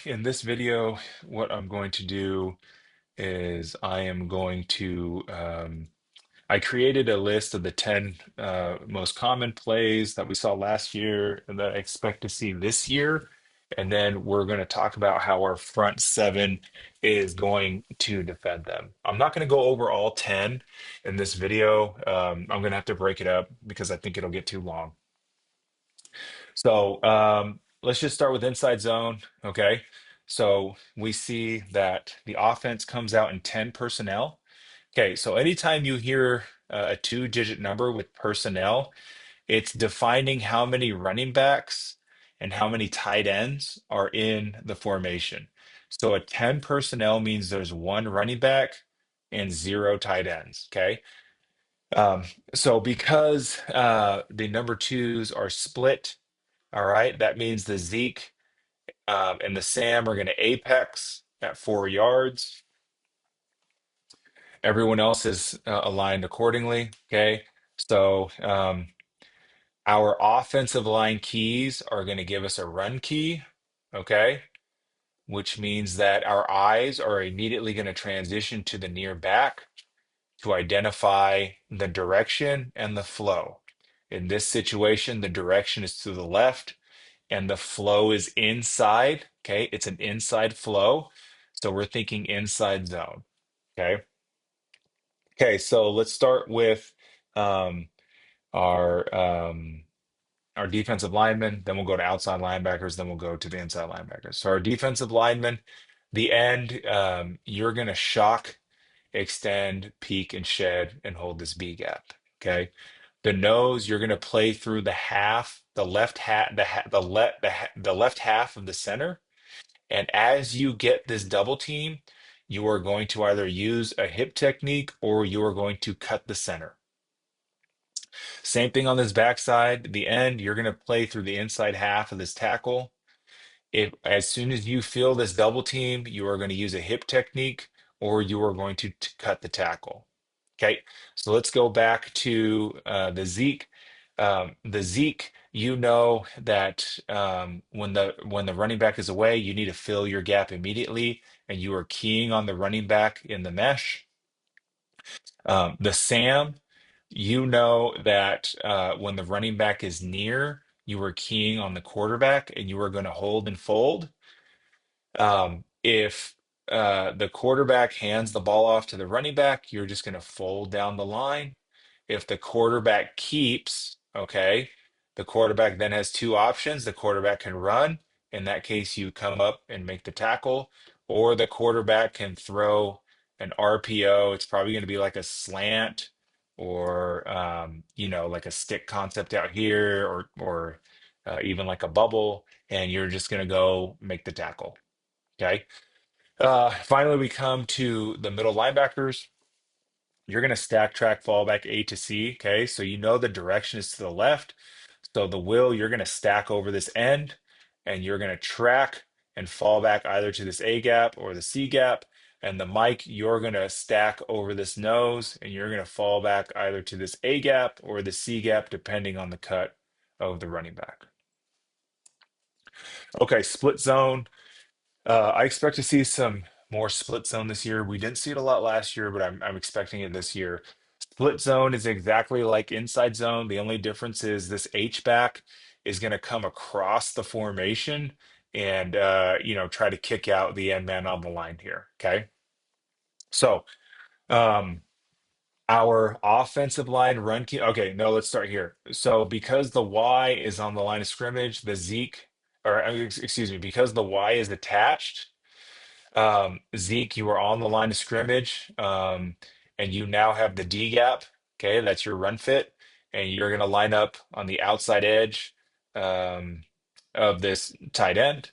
In this video, what I'm going to do is I am going to I created a list of the 10 most common plays that we saw last year and that I expect to see this year. And then we're going to talk about how our front seven is going to defend them. I'm not going to go over all 10 in this video. I'm going to have to break it up because I think it'll get too long. So let's just start with inside zone. Okay. So we see that the offense comes out in 10 personnel. Okay. So anytime you hear a two-digit number with personnel, it's defining how many running backs and how many tight ends are in the formation. So a 10 personnel means there's one running back and zero tight ends. Okay. Um, so because the number twos are split, all right, that means the Zeke and the Sam are going to apex at 4 yards. Everyone else is aligned accordingly. Okay. So our offensive line keys are going to give us a run key. Okay. Which means that our eyes are immediately going to transition to the near back to identify the direction and the flow. In this situation, the direction is to the left and the flow is inside. Okay, it's an inside flow. So we're thinking inside zone. Okay. Okay, so let's start with um, our um, our defensive linemen, then we'll go to outside linebackers, then we'll go to the inside linebackers. So our defensive linemen, the end, you're gonna shock, extend, peek, and shed, and hold this B gap. Okay. The nose, you're gonna play through the half, the left half, the left half of the center. And as you get this double team, you are going to either use a hip technique or you are going to cut the center. Same thing on this backside, the end, you're going to play through the inside half of this tackle. If as soon as you feel this double team, you are going to use a hip technique or you are going to cut the tackle. Okay, so let's go back to the Zeke. The Zeke, you know that when the running back is away, you need to fill your gap immediately, and you are keying on the running back in the mesh. The Sam, you know that when the running back is near, you are keying on the quarterback, and you are going to hold and fold. If the quarterback hands the ball off to the running back, you're just going to fold down the line. If the quarterback keeps, okay, the quarterback then has two options. The quarterback can run. In that case, you come up and make the tackle, or the quarterback can throw an RPO. It's probably going to be like a slant or like a stick concept out here or even like a bubble, and you're just going to go make the tackle. Okay. Finally, we come to the middle linebackers. You're going to stack track fallback A to C. Okay. So you know the direction is to the left. So the will, you're going to stack over this end and you're going to track and fall back either to this A gap or the C gap. And the mic, you're going to stack over this nose and you're going to fall back either to this A gap or the C gap, depending on the cut of the running back. Okay. Split zone. I expect to see some more split zone this year. We didn't see it a lot last year, but I'm expecting it this year. Split zone is exactly like inside zone. The only difference is this H back is going to come across the formation and try to kick out the end man on the line here. Okay. So um our offensive line run key. Okay, no, let's start here. So because the Y is on the line of scrimmage, the Zeke, or excuse me, because the Y is attached. Zeke, you are on the line of scrimmage, and you now have the D gap. Okay, that's your run fit, and you're going to line up on the outside edge um, of this tight end.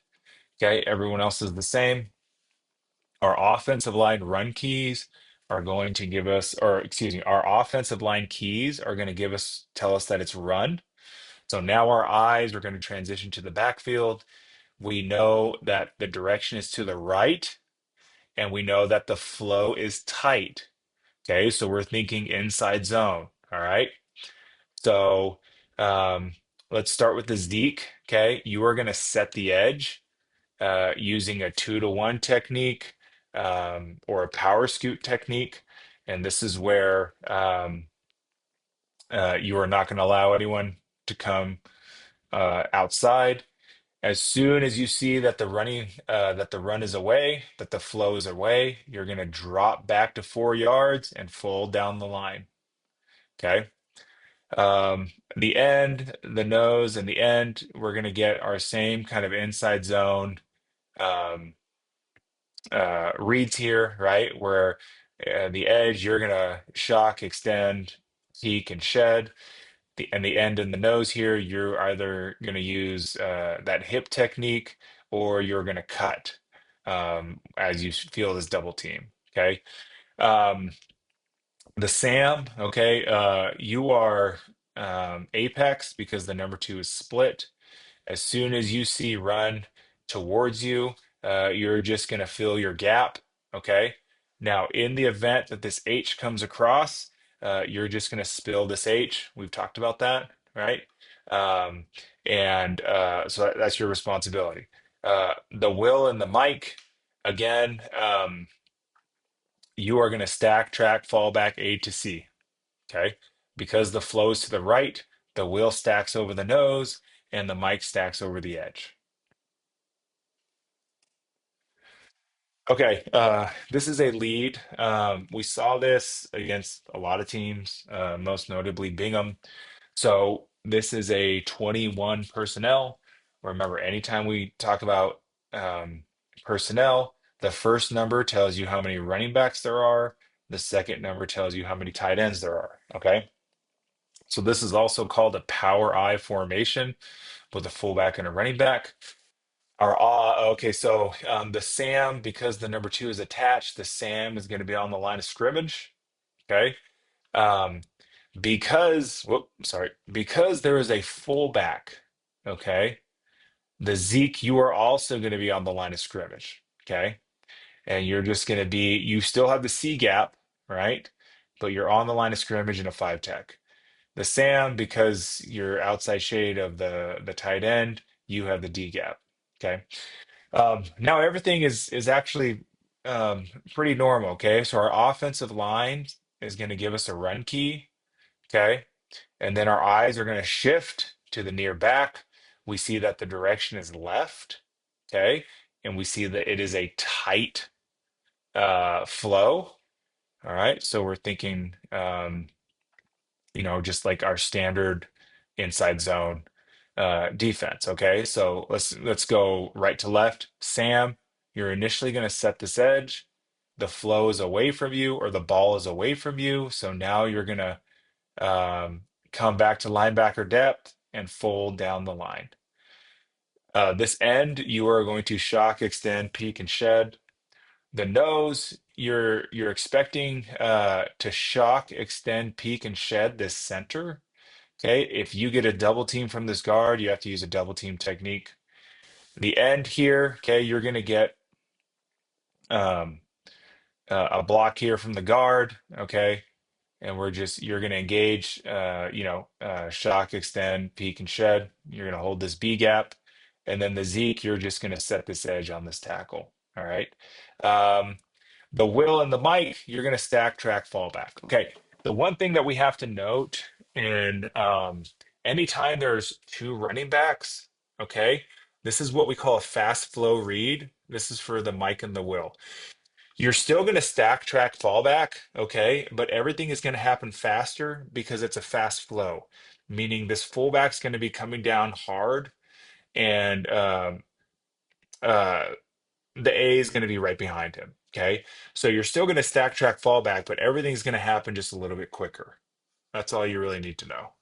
Okay, everyone else is the same. Our offensive line run keys are going to give us, or excuse me, our offensive line keys are going to tell us that it's run. So now our eyes are going to transition to the backfield. We know that the direction is to the right and we know that the flow is tight. Okay, so we're thinking inside zone. All right. So um, let's start with the Zeke. Okay, you are going to set the edge. using a 2-to-1 technique or a power scoot technique. And this is where you are not going to allow anyone to come outside. As soon as you see that the run is away, that the flow is away, you're going to drop back to 4 yards and fold down the line. Okay. The end, the nose, and the end, we're going to get our same kind of inside zone um, reads here, right? Where the edge, you're going to shock, extend, peak, and shed. The end and the nose here, you're either going to use that hip technique or you're going to cut as you feel this double team. Okay. Um, the Sam, okay, you are apex because the number two is split. As soon as you see run towards you, you're just going to fill your gap. Okay. Now, in the event that this H comes across, you're just going to spill this H. We've talked about that, right? Um, and so that's your responsibility. The will and the mic, again, you are going to stack, track, fall back A to C. Okay. Because the flow is to the right, the will stacks over the nose and the mic stacks over the edge. Okay, this is a lead. We saw this against a lot of teams, most notably Bingham. So this is a 21 personnel. Remember, anytime we talk about um, personnel, the first number tells you how many running backs there are. The second number tells you how many tight ends there are. Okay, so this is also called a power I formation with a fullback and a running back. Okay, so the Sam, because the number two is attached, the Sam is going to be on the line of scrimmage. Okay. Um, because there is a fullback, okay, the Zeke, you are also going to be on the line of scrimmage. Okay. And you're just going to be, you still have the C gap, right? But you're on the line of scrimmage in a five tech. The Sam, because you're outside shade of the tight end, you have the D gap. Okay. Now everything is actually pretty normal. Okay, so our offensive line is going to give us a run key. Okay, and then our eyes are going to shift to the near back. We see that the direction is left. Okay, and we see that it is a tight flow. All right, so we're thinking. Just like our standard inside zone defense. Okay, so let's go right to left. Sam, you're initially going to set this edge. The flow is away from you, or the ball is away from you. So now you're going to come back to linebacker depth and fold down the line. This end, you are going to shock, extend, peek, and shed. The nose, you're expecting to shock, extend, peek, and shed this center. Okay, if you get a double team from this guard, you have to use a double team technique. The end here, okay, you're going to get um, a block here from the guard, okay, and you're going to engage, shock, extend, peek, and shed. You're going to hold this B gap, and then the Zeke, you're just going to set this edge on this tackle. All right. Um, the will and the mic, you're going to stack, track, fall back. Okay. The one thing that we have to note, and anytime there's two running backs, okay, this is what we call a fast flow read. This is for the mic and the will. You're still going to stack, track, fallback, okay, but everything is going to happen faster because it's a fast flow, meaning this fullback's going to be coming down hard, and uh, the A is going to be right behind him. Okay, so you're still going to stack, track, fallback, but everything's going to happen just a little bit quicker. That's all you really need to know.